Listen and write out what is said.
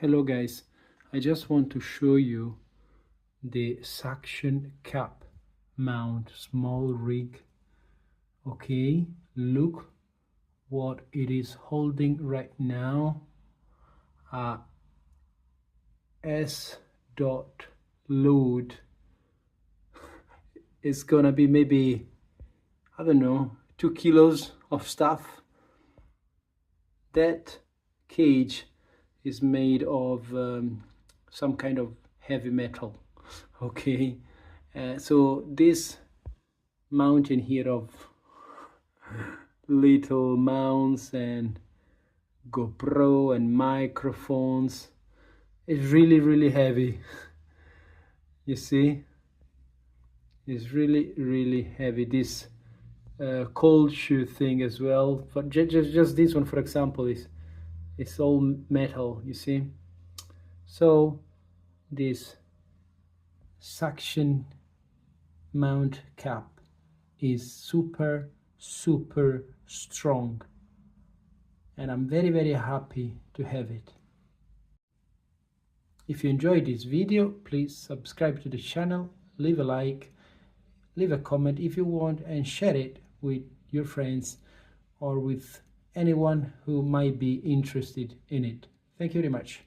Hello guys, I just want to show you the suction cap mount Smallrig. Okay, look what it is holding right now. S dot load is gonna be maybe, I don't know, 2 kilos of stuff. That cage is made of some kind of heavy metal. Okay, so this mountain here of little mounts and GoPro and microphones is really heavy. You see, it's really heavy. This cold shoe thing as well, but just this one, for example, is it's all metal, you see. So this suction mount cap is super strong, and I'm very happy to have it. If you enjoyed this video, please subscribe to the channel, leave a like, leave a comment if you want, and share it with your friends or with anyone who might be interested in it. Thank you very much.